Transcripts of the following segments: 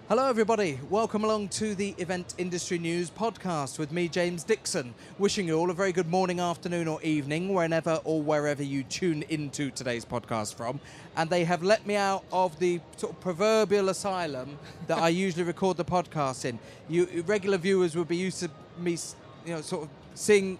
Hello everybody, welcome along to the Event Industry News podcast with me, James Dickson, wishing you all a very good morning, afternoon or evening, whenever or wherever you tune into today's podcast from. And they have let me out of the sort of proverbial asylum that I usually record the podcast in. You regular viewers would be used to me, sort of seeing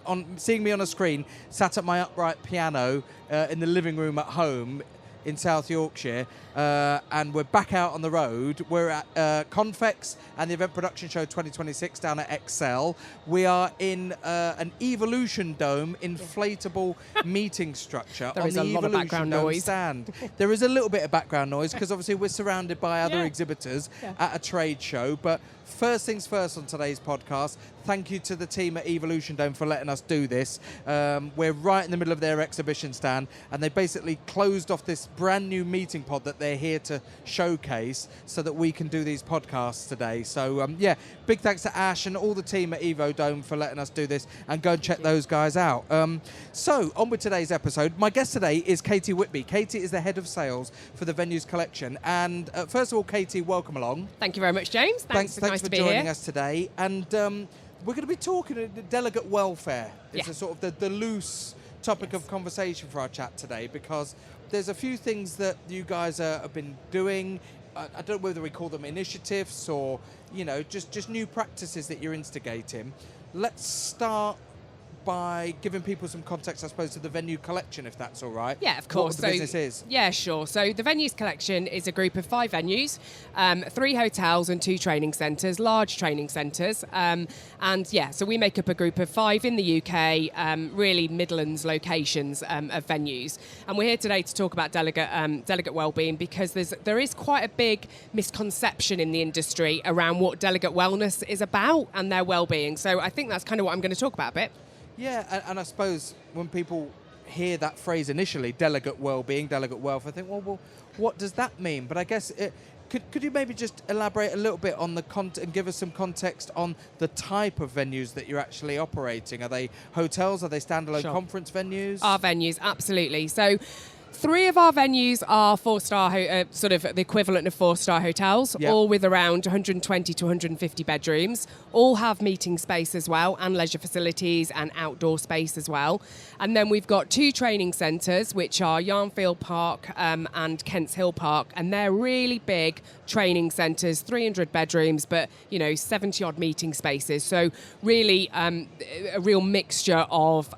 me on a screen, sat at my upright piano in the living room at home in South Yorkshire, and we're back out on the road. We're at Confex and the Event Production Show 2026 down at Excel. We are in an Evolution Dome inflatable meeting structure. There is a lot of background noise. Stand. There is a little bit of background noise because obviously we're surrounded by other exhibitors at a trade show. But first things first on today's podcast, thank you to the team at Evolution Dome for letting us do this. We're right in the middle of their exhibition stand, and they basically closed off this brand new meeting pod that they're here to showcase so that we can do these podcasts today. So big thanks to Ash and all the team at Evo Dome for letting us do this, and go and check those guys out. So on with today's episode. My guest today is Katie Whitby. Katie is the head of sales for the Venues Collection. And first of all, Katie, welcome along. Thank you very much, James. Thanks Nice for to be joining here. us today. And we're going to be talking delegate welfare. It's a sort of the loose topic of conversation for our chat today, because there's a few things that you guys have been doing. I don't know whether we call them initiatives or, just new practices that you're instigating. Let's start by giving people some context, I suppose, to the Venue Collection, if that's all right. Yeah, of course. What the business is. Yeah, sure. So the Venues Collection is a group of 5 venues, 3 hotels and 2 training centres, large training centres. So we make up a group of 5 in the UK, really Midlands locations of venues. And we're here today to talk about delegate wellbeing, because there is quite a big misconception in the industry around what delegate wellness is about and their wellbeing. So I think that's kind of what I'm going to talk about a bit. Yeah, and I suppose when people hear that phrase initially, delegate wellbeing, delegate welfare, I think, well, what does that mean? But I guess, could you maybe just elaborate a little bit on the content and give us some context on the type of venues that you're actually operating? Are they hotels? Are they standalone conference venues? Our venues, absolutely. So 3 of our venues are 4-star, sort of the equivalent of 4-star hotels, all with around 120 to 150 bedrooms, all have meeting space as well, and leisure facilities and outdoor space as well. And then we've got 2 training centres, which are Yarnfield Park and Kents Hill Park, and they're really big training centres, 300 bedrooms, but 70 odd meeting spaces. So really a real mixture of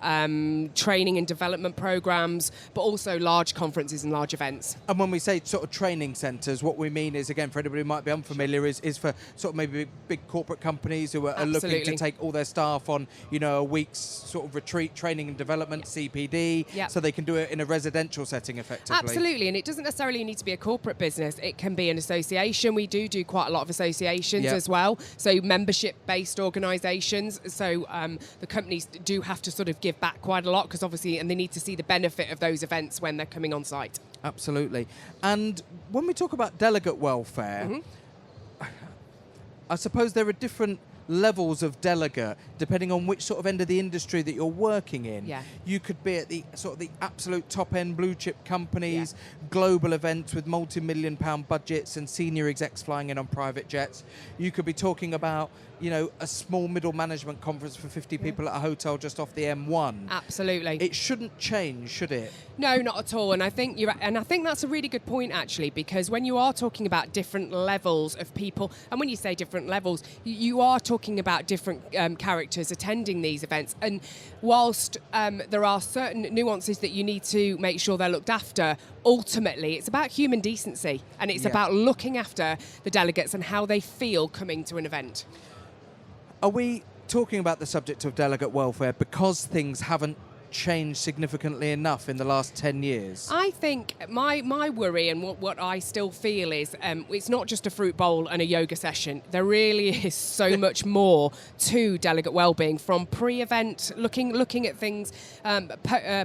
training and development programmes, but also large conferences and large events. And when we say sort of training centres, what we mean is, again, for anybody who might be unfamiliar, is for sort of maybe big corporate companies who are looking to take all their staff on, a week's sort of retreat, training and development, CPD, so they can do it in a residential setting effectively. Absolutely, and it doesn't necessarily need to be a corporate business. It can be an association. We do quite a lot of associations as well, so membership-based organisations. So the companies do have to sort of give back quite a lot, because obviously, and they need to see the benefit of those events when they're coming on site. Absolutely. And when we talk about delegate welfare, I suppose there are different levels of delegate depending on which sort of end of the industry that you're working in. You could be at the sort of the absolute top end blue chip companies, global events with multi-million pound budgets and senior execs flying in on private jets. You could be talking about a small middle management conference for 50 people at a hotel just off the M1. Absolutely. It shouldn't change, should it? No, not at all. And I think that's a really good point, actually, because when you are talking about different levels of people, and when you say different levels, you are talking about different characters attending these events. And whilst there are certain nuances that you need to make sure they're looked after, ultimately it's about human decency, and it's about looking after the delegates and how they feel coming to an event. Are we talking about the subject of delegate welfare because things haven't changed significantly enough in the last 10 years? I think my worry and what I still feel is it's not just a fruit bowl and a yoga session. There really is so much more to delegate wellbeing, from pre-event, looking at things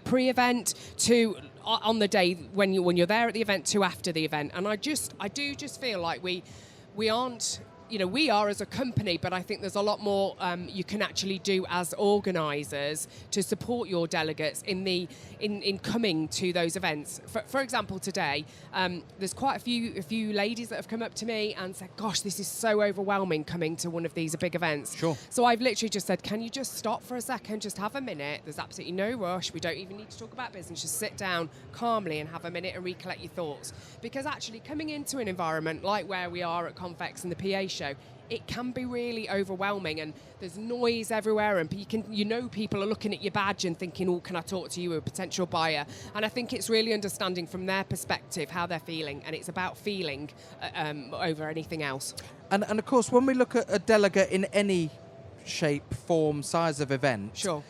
pre-event to on the day when you're there at the event to after the event. And I do just feel like we aren't we are as a company, but I think there's a lot more you can actually do as organisers to support your delegates in coming to those events. For example, today, there's quite a few ladies that have come up to me and said, gosh, this is so overwhelming coming to one of these big events. Sure. So I've literally just said, can you just stop for a second, just have a minute? There's absolutely no rush. We don't even need to talk about business. Just sit down calmly and have a minute and recollect your thoughts. Because actually coming into an environment like where we are at Confex and the PA show, it can be really overwhelming, and there's noise everywhere, and people are looking at your badge and thinking, oh, can I talk to you, a potential buyer? And I think it's really understanding from their perspective how they're feeling, and it's about feeling over anything else. And of course, when we look at a delegate in any shape, form, size of event, sure,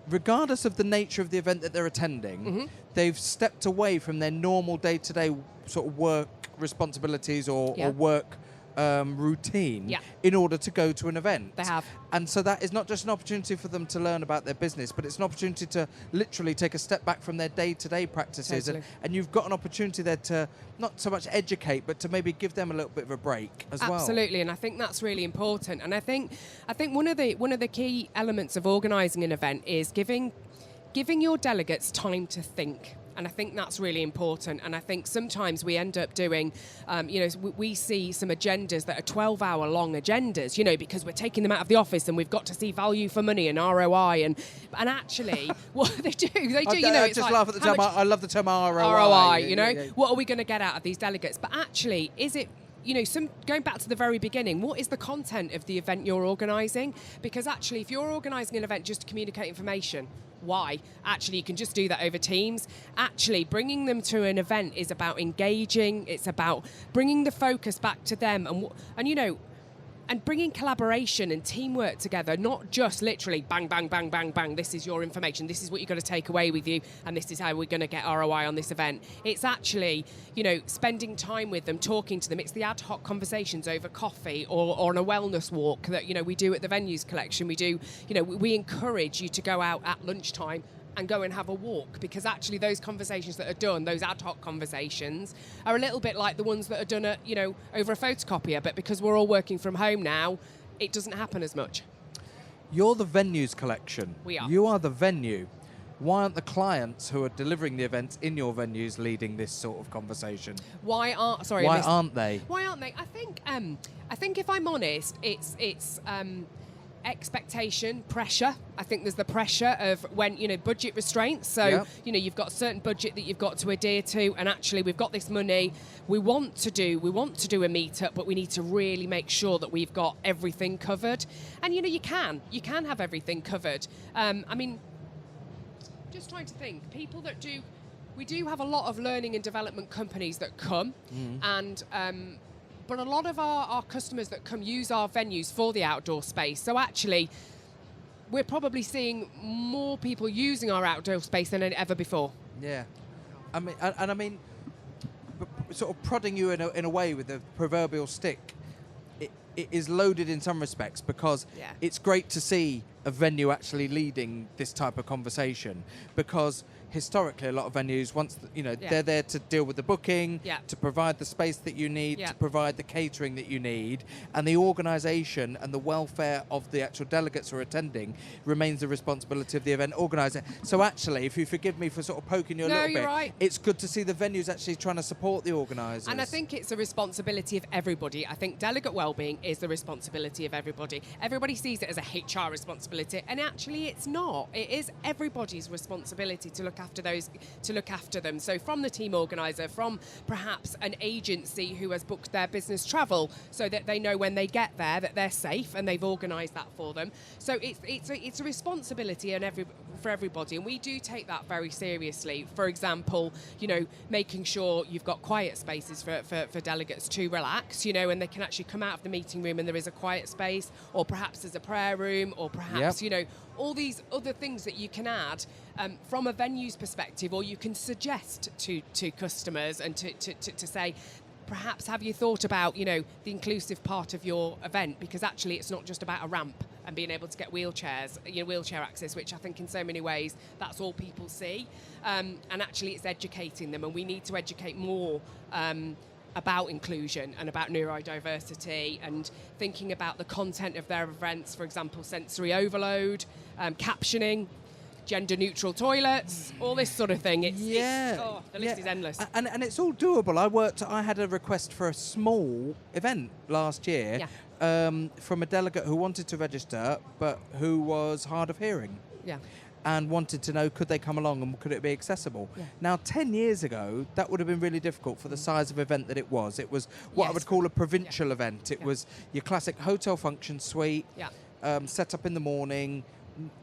regardless of the nature of the event that they're attending, they've stepped away from their normal day-to-day sort of work responsibilities or work routine in order to go to an event. They have. And so that is not just an opportunity for them to learn about their business, but it's an opportunity to literally take a step back from their day-to-day practices. Totally. And you've got an opportunity there to not so much educate, but to maybe give them a little bit of a break as well. Absolutely, and I think that's really important. And I think one of the key elements of organising an event is giving your delegates time to think. And I think that's really important. And I think sometimes we end up doing, we see some agendas that are 12-hour long agendas, because we're taking them out of the office and we've got to see value for money and ROI. And actually, what they do, I just laugh at the term. I love the term ROI. ROI, what are we going to get out of these delegates? But actually, is it, going back to the very beginning, what is the content of the event you're organising? Because actually, if you're organising an event just to communicate information, why? Actually, you can just do that over Teams. Actually, bringing them to an event is about engaging. It's about bringing the focus back to them and bringing collaboration and teamwork together, not just literally bang, bang, bang, bang, bang, this is your information, this is what you've got to take away with you, and this is how we're going to get ROI on this event. It's actually, spending time with them, talking to them. It's the ad hoc conversations over coffee or on a wellness walk that, we do at the Venues Collection. We do, we encourage you to go out at lunchtime and go and have a walk, because actually those conversations that are done, those ad hoc conversations, are a little bit like the ones that are done at, over a photocopier, but because we're all working from home now, it doesn't happen as much. You're the Venues Collection. We are. You are the venue. Why aren't the clients who are delivering the events in your venues leading this sort of conversation? Why aren't they? I think if I'm honest, it's expectation, pressure. I think there's the pressure of when, budget restraints. So, you've got a certain budget that you've got to adhere to, and actually we've got this money. We want to do a meetup, but we need to really make sure that we've got everything covered. And, you can have everything covered. Just trying to think, we do have a lot of learning and development companies that come and, but a lot of our customers that come use our venues for the outdoor space. So actually, we're probably seeing more people using our outdoor space than ever before. Yeah. I mean, sort of prodding you in a way with the proverbial stick, it is loaded in some respects, because it's great to see a venue actually leading this type of conversation, because historically a lot of venues, once they're there to deal with the booking, to provide the space that you need, to provide the catering that you need, and the organisation and the welfare of the actual delegates who are attending remains the responsibility of the event organiser. So actually, if you forgive me for sort of poking you a little bit, right. It's good to see the venues actually trying to support the organisers. And I think it's a responsibility of everybody. I think delegate wellbeing is the responsibility of everybody. Everybody sees it as a HR responsibility, and actually it's not. It is everybody's responsibility to look after them. So from the team organiser, from perhaps an agency who has booked their business travel, so that they know when they get there that they're safe and they've organised that for them. So it's a responsibility for everybody, and we do take that very seriously. For example, making sure you've got quiet spaces for delegates to relax, and they can actually come out of the meeting room and there is a quiet space, or perhaps there's a prayer room, or perhaps all these other things that you can add from a venue's perspective, or you can suggest to customers and to say, perhaps have you thought about, the inclusive part of your event? Because actually it's not just about a ramp and being able to get wheelchairs, wheelchair access, which I think in so many ways that's all people see. And actually it's educating them, and we need to educate more about inclusion and about neurodiversity, and thinking about the content of their events, for example, sensory overload, captioning, gender-neutral toilets, all this sort of thing. The list is endless. And it's all doable. I had a request for a small event last year from a delegate who wanted to register, but who was hard of hearing. Yeah. And wanted to know, could they come along and could it be accessible? Yeah. Now, 10 years ago, that would have been really difficult for the size of event that it was. It was what I would call a provincial event. It was your classic hotel function suite, set up in the morning,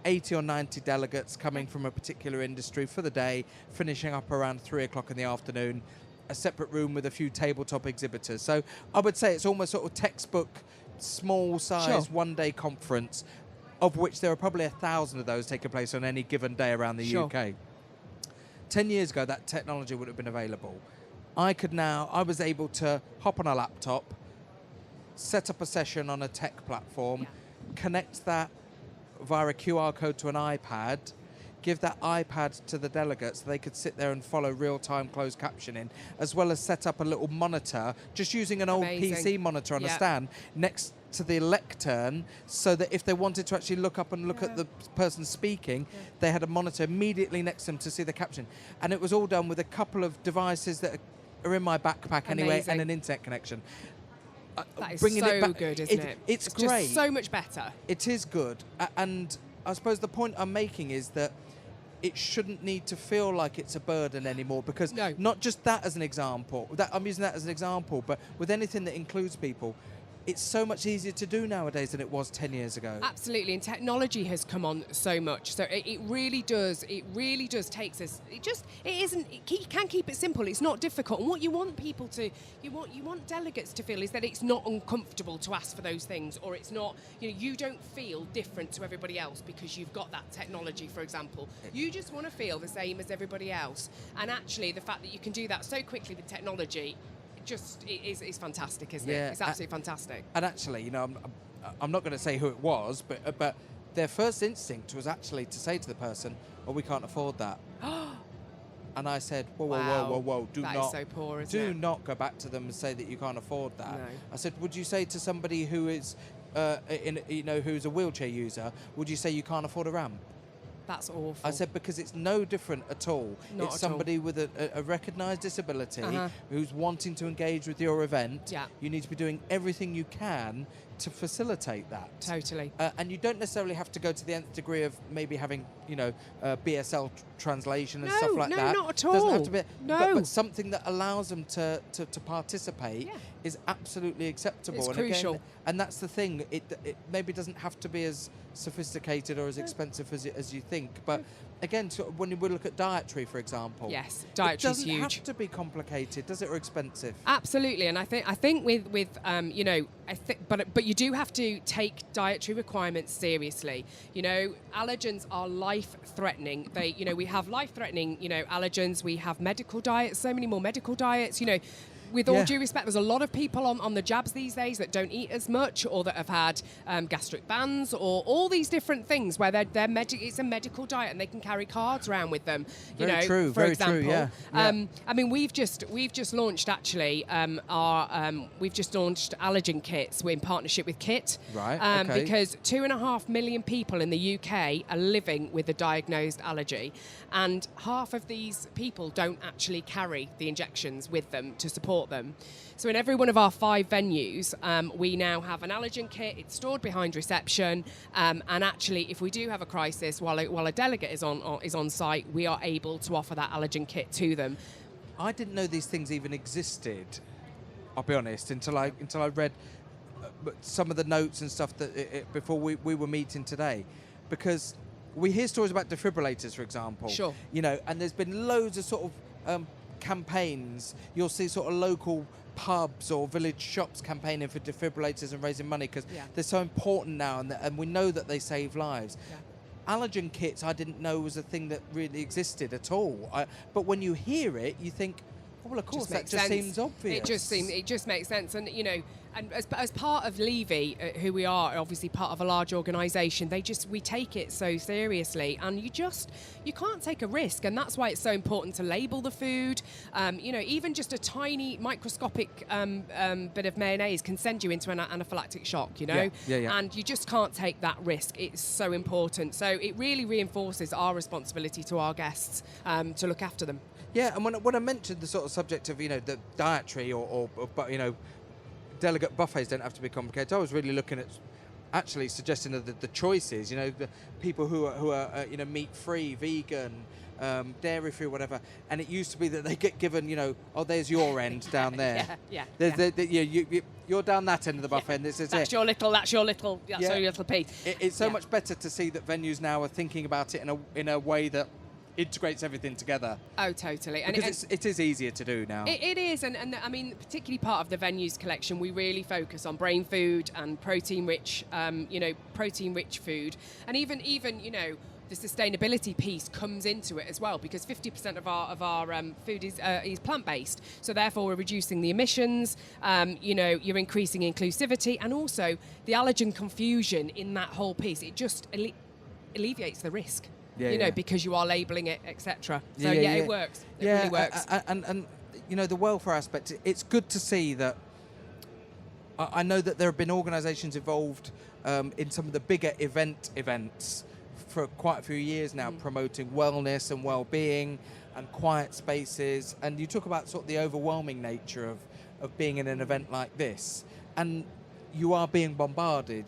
80 or 90 delegates coming from a particular industry for the day, finishing up around 3 o'clock in the afternoon, a separate room with a few tabletop exhibitors. So I would say it's almost sort of textbook, small size, one-day conference, of which there are probably 1,000 of those taking place on any given day around the UK. 10 years ago, that technology would have been available. I was able to hop on a laptop, set up a session on a tech platform, connect that via a QR code to an iPad, give that iPad to the delegates so they could sit there and follow real-time closed captioning, as well as set up a little monitor, just using an old PC monitor on a stand next to the lectern, so that if they wanted to actually look up and look at the person speaking, they had a monitor immediately next to them to see the caption. And it was all done with a couple of devices that are in my backpack anyway, and an internet connection. That is so good, isn't it? It's great. Just so much better. It is good. And I suppose the point I'm making is that it shouldn't need to feel like it's a burden anymore, because not just that as an example, I'm using that as an example, but with anything that includes people, it's so much easier to do nowadays than it was 10 years ago. Absolutely, and technology has come on so much. So it really does takes us. You can keep it simple. It's not difficult. And what you want people to, you want delegates to feel is that it's not uncomfortable to ask for those things, or it's not, you don't feel different to everybody else because you've got that technology, for example. You just want to feel the same as everybody else. And actually, the fact that you can do that so quickly with technology, it's fantastic, isn't it? It's absolutely fantastic. And actually, I'm not going to say who it was, but their first instinct was actually to say to the person, "Oh, we can't afford that." And I said, "Whoa! Is so poor, isn't it? Not go back to them and say that you can't afford that." No. I said, "Would you say to somebody who is, who's a wheelchair user, would you say you can't afford a ramp?" That's awful. I said, because it's no different at all. It's somebody with a recognised disability who's wanting to engage with your event. Yeah. You need to be doing everything you can to facilitate that. Totally. And you don't necessarily have to go to the nth degree of maybe having, BSL translation and stuff like that. No, not at all. Doesn't have to be, no. but something that allows them to participate is absolutely acceptable. It's crucial. Again, and that's the thing. It maybe doesn't have to be as sophisticated or as expensive as you think. But again, when we look at dietary, for example, yes, dietary is huge. It doesn't have to be complicated, does it, or expensive? Absolutely. And I think with but you do have to take dietary requirements seriously. Allergens are life-threatening. We have life-threatening, allergens. We have medical diets. So many more medical diets. With all due respect, there's a lot of people on the jabs these days that don't eat as much, or that have had gastric bans, or all these different things where it's a medical diet and they can carry cards around with them. Very true. For example. True, yeah. I mean, we've just launched actually we've just launched allergen kits. We're in partnership with Kit, right? Okay. Because 2.5 million people in the UK are living with a diagnosed allergy, and half of these people don't actually carry the injections with them to support them. So in every one of our 5 venues, we now have an allergen kit. It's stored behind reception, and actually, if we do have a crisis while a delegate is on site, we are able to offer that allergen kit to them. I didn't know these things even existed, I'll be honest, until I read some of the notes and stuff that before we were meeting today, because we hear stories about defibrillators, for example. Sure. And there's been loads of sort of campaigns. You'll see sort of local pubs or village shops campaigning for defibrillators and raising money because they're so important now, and we know that they save lives. Yeah. Allergen kits, I didn't know was a thing that really existed at all. But when you hear it, you think, oh, well, of course, that just seems obvious. It just makes sense. And, And as part of Levy, who we are, obviously part of a large organisation, we take it so seriously, and you can't take a risk, and that's why it's so important to label the food. Even just a tiny microscopic bit of mayonnaise can send you into an anaphylactic shock. Yeah. And you just can't take that risk. It's so important. So it really reinforces our responsibility to our guests to look after them. Yeah, and when I mentioned the sort of subject of the dietary or delegate buffets don't have to be complicated, I was really looking at actually suggesting that the choices, the people who are meat free, vegan, dairy free, whatever, and it used to be that they get given there's your end down there. You're down that end of the buffet, and this is that's it. That's your little piece. It's so much better to see that venues now are thinking about it in a way that integrates everything together. Oh, totally. Because it is easier to do now. It is, and I mean, particularly part of the venues collection, we really focus on brain food and protein-rich food, and even the sustainability piece comes into it as well, because 50% of our food is plant-based. So therefore, we're reducing the emissions. You're increasing inclusivity, and also the allergen confusion in that whole piece. It just alleviates the risk. Because you are labelling it, etc. So it works. It really works. And the welfare aspect, it's good to see that. I know that there have been organisations involved in some of the bigger events for quite a few years now, promoting wellness and well-being and quiet spaces. And you talk about sort of the overwhelming nature of being in an event like this, and you are being bombarded,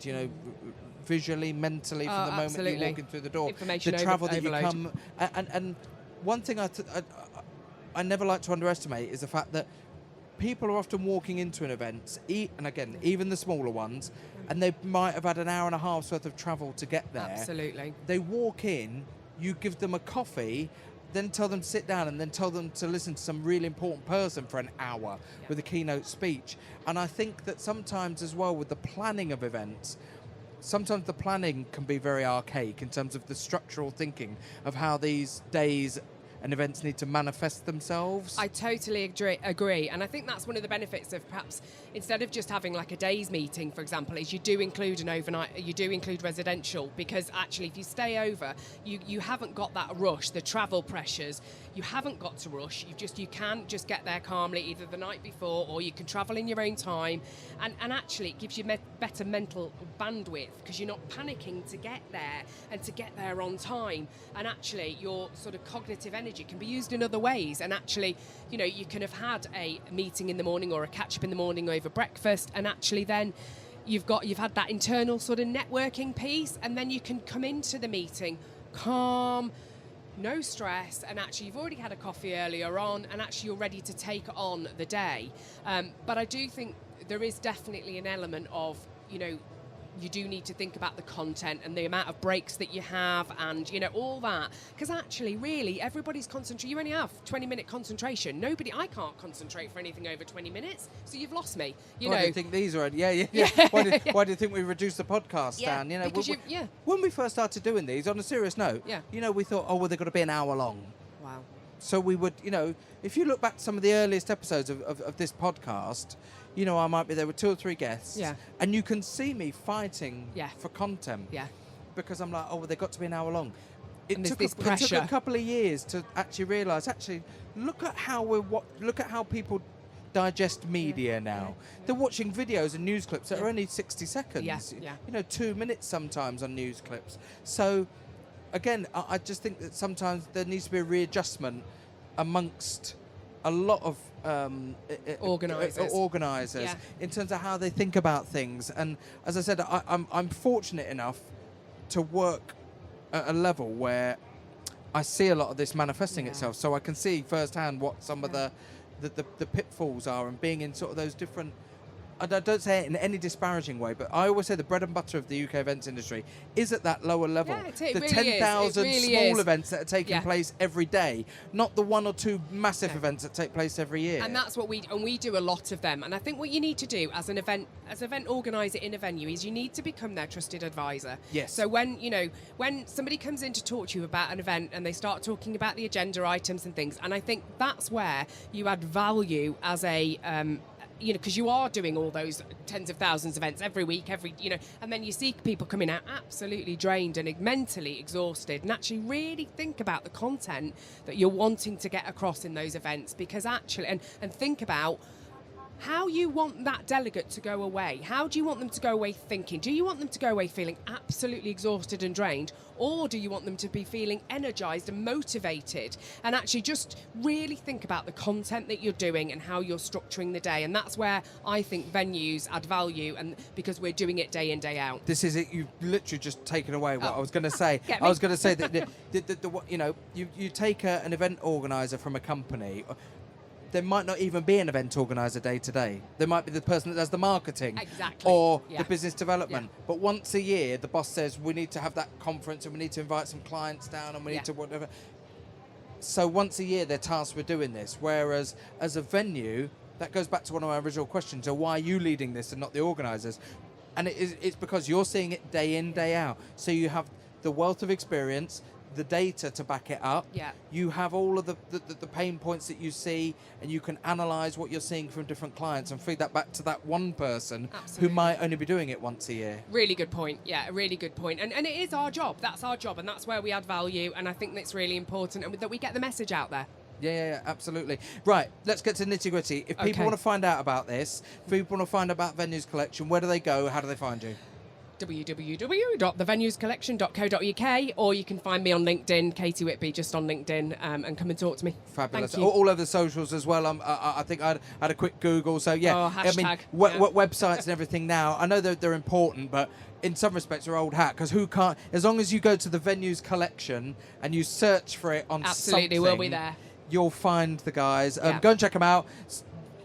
visually, mentally, from the moment you're walking through the door. Information the travel that overload. you come, and one thing I never like to underestimate is the fact that people are often walking into an event, and again, even the smaller ones, and they might have had an hour and a half's worth of travel to get there. Absolutely. They walk in, you give them a coffee, then tell them to sit down, and then tell them to listen to some really important person for an hour with a keynote speech. And I think that sometimes as well with the planning of events, sometimes the planning can be very archaic in terms of the structural thinking of how these days and events need to manifest themselves. I totally agree. And I think that's one of the benefits of perhaps instead of just having like a day's meeting, for example, is you do include residential, because actually if you stay over, you haven't got that rush, the travel pressures. You haven't got to rush. You can just get there calmly either the night before, or you can travel in your own time. And actually it gives you better mental bandwidth, because you're not panicking to get there and to get there on time. And actually your sort of cognitive energy can be used in other ways, and actually you can have had a meeting in the morning or a catch up in the morning over breakfast, and actually then you've had that internal sort of networking piece, and then you can come into the meeting calm, no stress, and actually you've already had a coffee earlier on, and actually you're ready to take on the day. But I do think there is definitely an element of you do need to think about the content and the amount of breaks that you have, and all that, because actually really everybody's concentrating. You only have 20-minute concentration. I can't concentrate for anything over 20 minutes, so you've lost me. Why do you think these are? Yeah. Why do you think we reduced the podcast down? When we first started doing these, on a serious note, we thought, they've got to be an hour long. Wow. So we would, if you look back to some of the earliest episodes of this podcast, I might be there with 2 or 3 guests, and you can see me fighting for content, because I'm like, they've got to be an hour long. It took a couple of years to actually realise. Look at how people digest media now. They're watching videos and news clips that are only 60 seconds. 2 minutes sometimes on news clips. So, again, I just think that sometimes there needs to be a readjustment amongst a lot of organisers in terms of how they think about things. And as I said, I'm fortunate enough to work at a level where I see a lot of this manifesting itself, so I can see firsthand what some of the pitfalls are, and being in sort of those different. I don't say it in any disparaging way, but I always say the bread and butter of the UK events industry is at that lower level. The really 10,000 small events that are taking place every day, not the 1 or 2 massive events that take place every year. And that's what we do a lot of them. And I think what you need to do as an event organizer in a venue is you need to become their trusted advisor. Yes. So when somebody comes in to talk to you about an event and they start talking about the agenda items and things, and I think that's where you add value as a because you are doing all those tens of thousands of events every week, and then you see people coming out absolutely drained and mentally exhausted, and actually really think about the content that you're wanting to get across in those events, because actually, and think about how you want that delegate to go away. How do you want them to go away thinking? Do you want them to go away feeling absolutely exhausted and drained? Or do you want them to be feeling energised and motivated? And actually just really think about the content that you're doing and how you're structuring the day. And that's where I think venues add value, and because we're doing it day in, day out. This is it. You've literally just taken away what I was going to say. I was going to say that you take an event organiser from a company. There might not even be an event organiser day to day. There might be the person that does the marketing or the business development. But once a year, the boss says, we need to have that conference and we need to invite some clients down and we need to whatever. So once a year, they're tasked with doing this. Whereas as a venue, that goes back to one of my original questions. So why are you leading this and not the organisers? And it's because you're seeing it day in, day out. So you have the wealth of experience, the data to back it up. You have all of the pain points that you see, and you can analyse what you're seeing from different clients and feed that back to that one person who might only be doing it once a year. Really good point. Yeah, a really good point. And it is our job. That's our job, and that's where we add value, and I think that's really important, and that we get the message out there. Yeah, absolutely. Right, let's get to nitty-gritty. If people want to find out about this, if people want to find out about Venues Collection, where do they go? How do they find you? www.thevenuescollection.co.uk, or you can find me on LinkedIn, Katie Whitby, just on LinkedIn, and come and talk to me. Fabulous. All over the socials as well. I think I had a quick Google. So hashtag, websites and everything now. I know that they're important, but in some respects are old hat, because who can't? As long as you go to the Venues Collection and you search for it on absolutely, something, we'll be there. You'll find the guys. Go and check them out.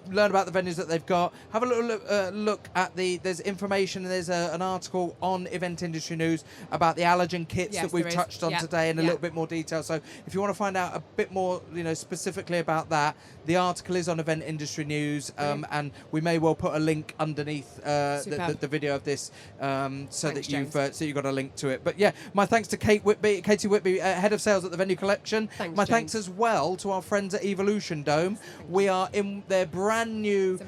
Learn about the venues that they've got. Have a little look at there's information, there's an article on Event Industry News about the allergen kits that we've touched on today in a little bit more detail. So if you want to find out a bit more, specifically about that, the article is on Event Industry News, and we may well put a link underneath the video of this, so that you've got a link to it. But my thanks to Katie Whitby, head of sales at the Venue Collection. Thanks as well to our friends at Evolution Dome. We are in their brand new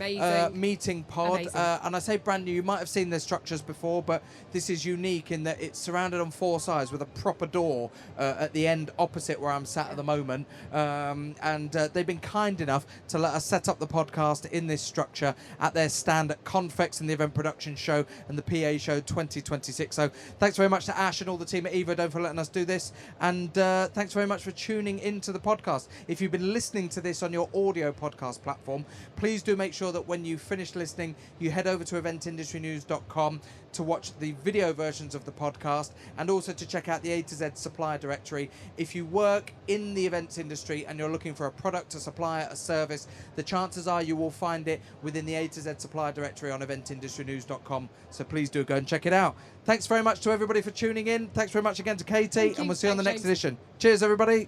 meeting pod, and I say brand new, you might have seen their structures before, but this is unique in that it's surrounded on four sides with a proper door at the end opposite where I'm sat at the moment, and they've been kind enough to let us set up the podcast in this structure at their stand at Confex and the Event Production Show and the PA Show 2026. So thanks very much to Ash and all the team at Evo Dome for letting us do this, and thanks very much for tuning into the podcast. If you've been listening to this on your audio podcast platform, please do make sure that when you finish listening, you head over to eventindustrynews.com to watch the video versions of the podcast, and also to check out the A to Z supplier directory. If you work in the events industry and you're looking for a product, a supplier, a service, the chances are you will find it within the A to Z supplier directory on eventindustrynews.com. So please do go and check it out. Thanks very much to everybody for tuning in. Thanks very much again to Katie, and we'll see you on the next edition. Cheers, everybody.